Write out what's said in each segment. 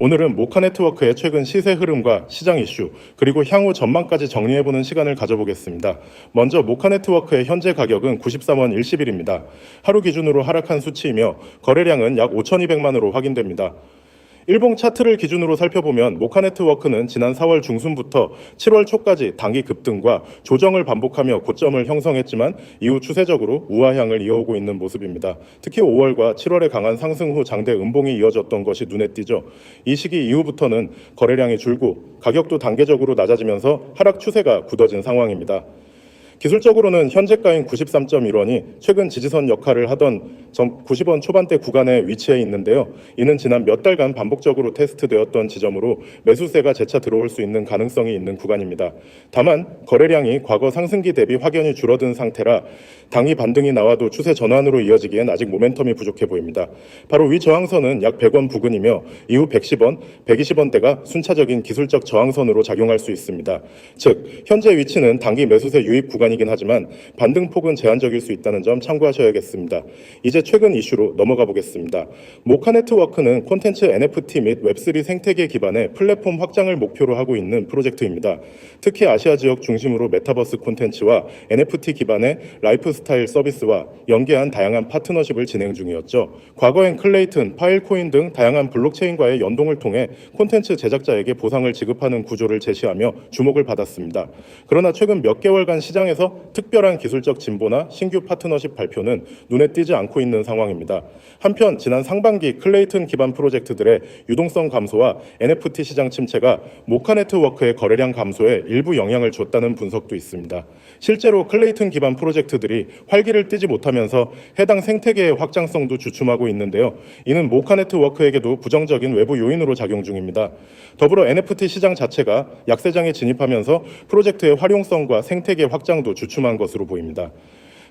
오늘은 모카네트워크의 최근 시세 흐름과 시장 이슈, 그리고 향후 전망까지 정리해보는 시간을 가져보겠습니다. 먼저 모카네트워크의 현재 가격은 93원 10일입니다. 하루 기준으로 하락한 수치이며 거래량은 약 5,200만으로 확인됩니다. 일봉 차트를 기준으로 살펴보면 모카네트워크는 지난 4월 중순부터 7월 초까지 단기 급등과 조정을 반복하며 고점을 형성했지만 이후 추세적으로 우하향을 이어오고 있는 모습입니다. 특히 5월과 7월의 강한 상승 후 장대 음봉이 이어졌던 것이 눈에 띄죠. 이 시기 이후부터는 거래량이 줄고 가격도 단계적으로 낮아지면서 하락 추세가 굳어진 상황입니다. 기술적으로는 현재가인 93.1원이 최근 지지선 역할을 하던 90원 초반대 구간에 위치해 있는데요. 이는 지난 몇 달간 반복적으로 테스트되었던 지점으로 매수세가 재차 들어올 수 있는 가능성이 있는 구간입니다. 다만 거래량이 과거 상승기 대비 확연히 줄어든 상태라 당위 반등이 나와도 추세 전환으로 이어지기엔 아직 모멘텀이 부족해 보입니다. 바로 위 저항선은 약 100원 부근이며 이후 110원, 120원대가 순차적인 기술적 저항선으로 작용할 수 있습니다. 즉, 현재 위치는 단기 매수세 유입 구간이긴 하지만 반등폭은 제한적일 수 있다는 점 참고하셔야겠습니다. 이제 최근 이슈로 넘어가 보겠습니다. 모카네트워크는 콘텐츠 NFT 및 웹3 생태계 기반의 플랫폼 확장을 목표로 하고 있는 프로젝트입니다. 특히 아시아 지역 중심으로 메타버스 콘텐츠와 NFT 기반의 라이프스타일 서비스와 연계한 다양한 파트너십을 진행 중이었죠. 과거엔 클레이튼, 파일코인 등 다양한 블록체인과의 연동을 통해 콘텐츠 제작자에게 보상을 지급하는 구조를 제시하며 주목을 받았습니다. 그러나 최근 몇 개월간 시장에서 특별한 기술적 진보나 신규 파트너십 발표는 눈에 띄지 않고 있는 상황입니다. 한편 지난 상반기 클레이튼 기반 프로젝트들의 유동성 감소와 NFT 시장 침체가 모카네트워크의 거래량 감소에 일부 영향을 줬다는 분석도 있습니다. 실제로 클레이튼 기반 프로젝트들이 활기를 띠지 못하면서 해당 생태계의 확장성도 주춤하고 있는데요. 이는 모카네트워크에게도 부정적인 외부 요인으로 작용 중입니다. 더불어 NFT 시장 자체가 약세장에 진입하면서 프로젝트의 활용성과 생태계 확장도 주춤한 것으로 보입니다.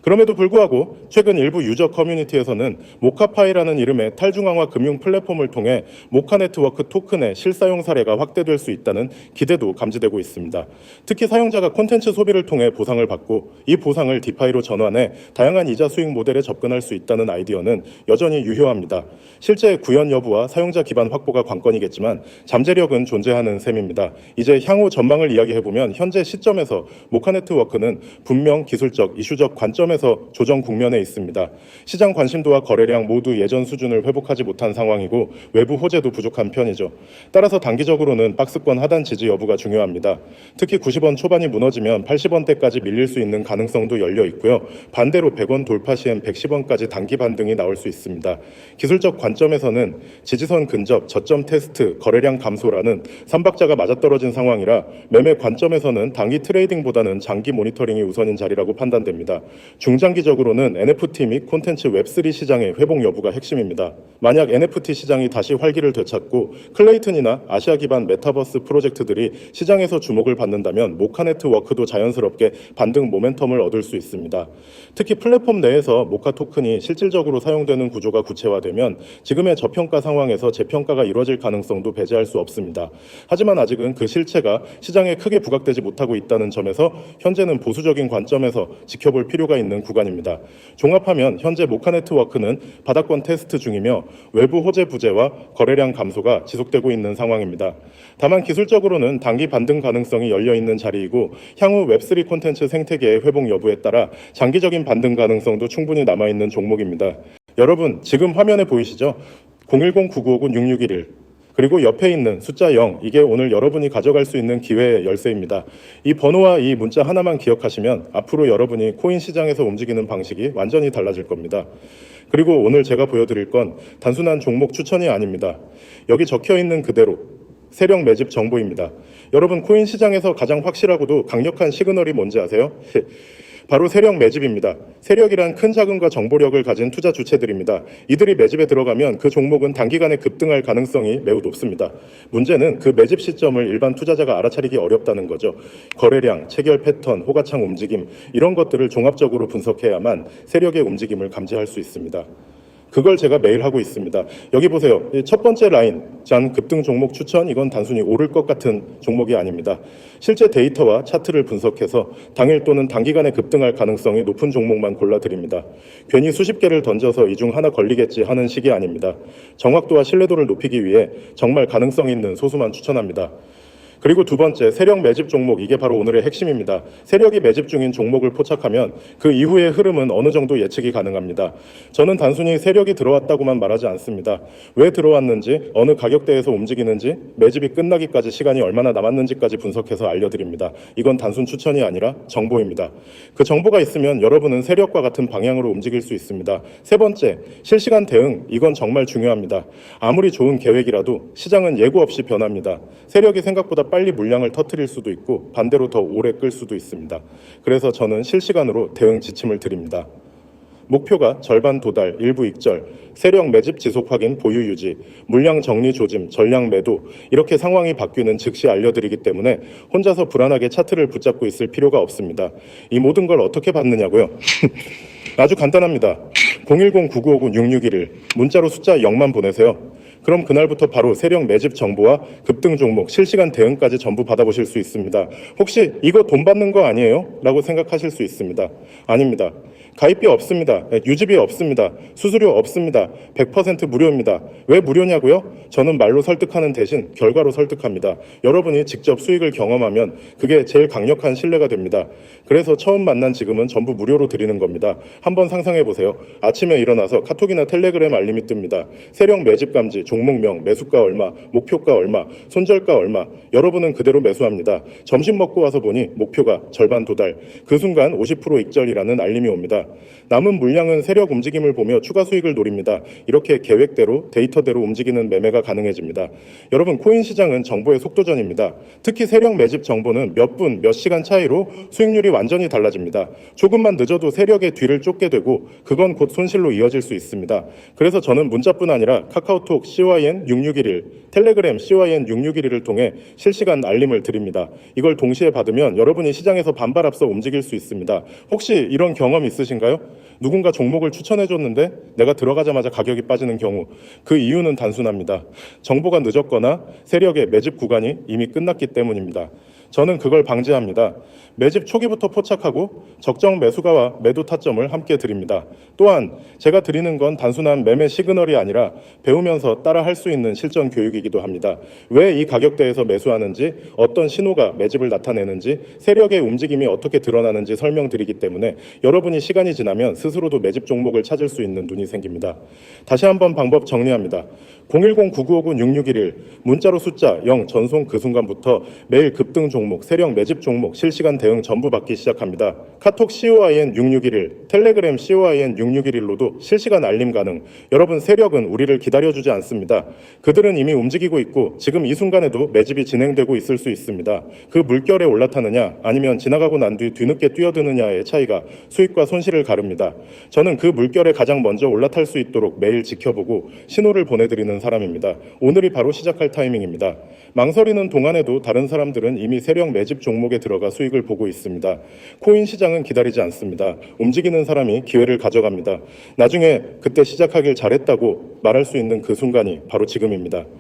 그럼에도 불구하고 최근 일부 유저 커뮤니티에서는 모카파이라는 이름의 탈중앙화 금융 플랫폼을 통해 모카네트워크 토큰의 실사용 사례가 확대될 수 있다는 기대도 감지되고 있습니다. 특히 사용자가 콘텐츠 소비를 통해 보상을 받고 이 보상을 디파이로 전환해 다양한 이자 수익 모델에 접근할 수 있다는 아이디어는 여전히 유효합니다. 실제 구현 여부와 사용자 기반 확보가 관건이겠지만 잠재력은 존재하는 셈입니다. 이제 향후 전망을 이야기해보면 현재 시점에서 모카네트워크는 분명 기술적, 이슈적 관점에서 조정 국면에 있습니다. 시장 관심도와 거래량 모두 예전 수준을 회복하지 못한 상황이고 외부 호재도 부족한 편이죠. 따라서 단기적으로는 박스권 하단 지지 여부가 중요합니다. 특히 90원 초반이 무너지면 80원대까지 밀릴 수 있는 가능성도 열려 있고요. 반대로 100원 돌파 시엔 110원까지 단기 반등이 나올 수 있습니다. 기술적 관점에서는 지지선 근접, 저점 테스트, 거래량 감소라는 삼박자가 맞아떨어진 상황이라 매매 관점에서는 단기 트레이딩보다는 장기 모니터링이 우선인 자리라고 판단됩니다. 중장기적으로는 NFT 및 콘텐츠 웹3 시장의 회복 여부가 핵심입니다. 만약 NFT 시장이 다시 활기를 되찾고 클레이튼이나 아시아 기반 메타버스 프로젝트들이 시장에서 주목을 받는다면 모카네트워크도 자연스럽게 반등 모멘텀을 얻을 수 있습니다. 특히 플랫폼 내에서 모카 토큰이 실질적으로 사용되는 구조가 구체화되면 지금의 저평가 상황에서 재평가가 이뤄질 가능성도 배제할 수 없습니다. 하지만 아직은 그 실체가 시장에 크게 부각되지 못하고 있다는 점에서 현재는 보수적인 관점에서 지켜볼 필요가 있는 구간입니다. 종합하면 현재 모카네트워크는 바닥권 테스트 중이며 외부 호재 부재와 거래량 감소가 지속되고 있는 상황입니다. 다만 기술적으로는 단기 반등 가능성이 열려있는 자리이고 향후 웹3 콘텐츠 생태계의 회복 여부에 따라 장기적인 반등 가능성도 충분히 남아있는 종목입니다. 여러분 지금 화면에 보이시죠? 010-9959-6611 그리고 옆에 있는 숫자 0, 이게 오늘 여러분이 가져갈 수 있는 기회의 열쇠입니다. 이 번호와 이 문자 하나만 기억하시면 앞으로 여러분이 코인 시장에서 움직이는 방식이 완전히 달라질 겁니다. 그리고 오늘 제가 보여드릴 건 단순한 종목 추천이 아닙니다. 여기 적혀있는 그대로 세력 매집 정보입니다. 여러분 코인 시장에서 가장 확실하고도 강력한 시그널이 뭔지 아세요? 바로 세력 매집입니다. 세력이란 큰 자금과 정보력을 가진 투자 주체들입니다. 이들이 매집에 들어가면 그 종목은 단기간에 급등할 가능성이 매우 높습니다. 문제는 그 매집 시점을 일반 투자자가 알아차리기 어렵다는 거죠. 거래량, 체결 패턴, 호가창 움직임 이런 것들을 종합적으로 분석해야만 세력의 움직임을 감지할 수 있습니다. 그걸 제가 매일 하고 있습니다. 여기 보세요. 이 첫 번째 라인, 짠 급등 종목 추천, 이건 단순히 오를 것 같은 종목이 아닙니다. 실제 데이터와 차트를 분석해서 당일 또는 단기간에 급등할 가능성이 높은 종목만 골라드립니다. 괜히 수십 개를 던져서 이 중 하나 걸리겠지 하는 식이 아닙니다. 정확도와 신뢰도를 높이기 위해 정말 가능성 있는 소수만 추천합니다. 그리고 두 번째, 세력 매집 종목, 이게 바로 오늘의 핵심입니다. 세력이 매집 중인 종목을 포착하면 그 이후의 흐름은 어느 정도 예측이 가능합니다. 저는 단순히 세력이 들어왔다고만 말하지 않습니다. 왜 들어왔는지, 어느 가격대에서 움직이는지, 매집이 끝나기까지 시간이 얼마나 남았는지까지 분석해서 알려드립니다. 이건 단순 추천이 아니라 정보입니다. 그 정보가 있으면 여러분은 세력과 같은 방향으로 움직일 수 있습니다. 세 번째, 실시간 대응, 이건 정말 중요합니다. 아무리 좋은 계획이라도 시장은 예고 없이 변합니다. 세력이 생각보다 빨리 물량을 터뜨릴 수도 있고 반대로 더 오래 끌 수도 있습니다. 그래서 저는 실시간으로 대응 지침을 드립니다. 목표가 절반 도달, 일부 익절, 세력 매집 지속 확인, 보유 유지, 물량 정리 조짐, 전량 매도, 이렇게 상황이 바뀌는 즉시 알려드리기 때문에 혼자서 불안하게 차트를 붙잡고 있을 필요가 없습니다. 이 모든 걸 어떻게 받느냐고요? 아주 간단합니다. 010-9959-6611 문자로 숫자 0만 보내세요. 그럼 그날부터 바로 세력 매집 정보와 급등 종목, 실시간 대응까지 전부 받아보실 수 있습니다. 혹시 이거 돈 받는 거 아니에요? 라고 생각하실 수 있습니다. 아닙니다. 가입비 없습니다. 유지비 없습니다. 수수료 없습니다. 100% 무료입니다. 왜 무료냐고요? 저는 말로 설득하는 대신 결과로 설득합니다. 여러분이 직접 수익을 경험하면 그게 제일 강력한 신뢰가 됩니다. 그래서 처음 만난 지금은 전부 무료로 드리는 겁니다. 한번 상상해 보세요. 아침에 일어나서 카톡이나 텔레그램 알림이 뜹니다. 세력 매집 감지, 종목명, 매수가 얼마, 목표가 얼마, 손절가 얼마. 여러분은 그대로 매수합니다. 점심 먹고 와서 보니 목표가 절반 도달. 그 순간 50% 익절이라는 알림이 옵니다. 남은 물량은 세력 움직임을 보며 추가 수익을 노립니다. 이렇게 계획대로 데이터대로 움직이는 매매가 가능해집니다. 여러분, 코인 시장은 정보의 속도전입니다. 특히 세력 매집 정보는 몇 분, 몇 시간 차이로 수익률이 완전히 달라집니다. 조금만 늦어도 세력의 뒤를 쫓게 되고 그건 곧 손실로 이어질 수 있습니다. 그래서 저는 문자뿐 아니라 카카오톡 CYN6611, 텔레그램 CYN6611을 통해 실시간 알림을 드립니다. 이걸 동시에 받으면 여러분이 시장에서 반발 앞서 움직일 수 있습니다. 혹시 이런 경험 있으신가요? 누군가 종목을 추천해줬는데 내가 들어가자마자 가격이 빠지는 경우, 그 이유는 단순합니다. 정보가 늦었거나 세력의 매집 구간이 이미 끝났기 때문입니다. 저는 그걸 방지합니다. 매집 초기부터 포착하고 적정 매수가와 매도 타점을 함께 드립니다. 또한 제가 드리는 건 단순한 매매 시그널이 아니라 배우면서 따라 할 수 있는 실전 교육이기도 합니다. 왜 이 가격대에서 매수하는지, 어떤 신호가 매집을 나타내는지, 세력의 움직임이 어떻게 드러나는지 설명드리기 때문에 여러분이 시간이 지나면 스스로도 매집 종목을 찾을 수 있는 눈이 생깁니다. 다시 한번 방법 정리합니다. 010-9959-6611 문자로 숫자 0 전송 그 순간부터 매일 급등 종목, 세력 매집 종목, 실시간 대응 전부 받기 시작합니다. 카톡 COIN6611, 텔레그램 COIN6611로도 실시간 알림 가능. 여러분, 세력은 우리를 기다려주지 않습니다. 그들은 이미 움직이고 있고 지금 이 순간에도 매집이 진행되고 있을 수 있습니다. 그 물결에 올라타느냐 아니면 지나가고 난 뒤 뒤늦게 뛰어드느냐의 차이가 수익과 손실을 가릅니다. 저는 그 물결에 가장 먼저 올라탈 수 있도록 매일 지켜보고 신호를 보내드리는 사람입니다. 오늘이 바로 시작할 타이밍입니다. 망설이는 동안에도 다른 사람들은 이미 세력 매집 종목에 들어가 수익을 보고 있습니다. 코인 시장은 기다리지 않습니다. 움직이는 사람이 기회를 가져갑니다. 나중에 그때 시작하길 잘했다고 말할 수 있는 그 순간이 바로 지금입니다.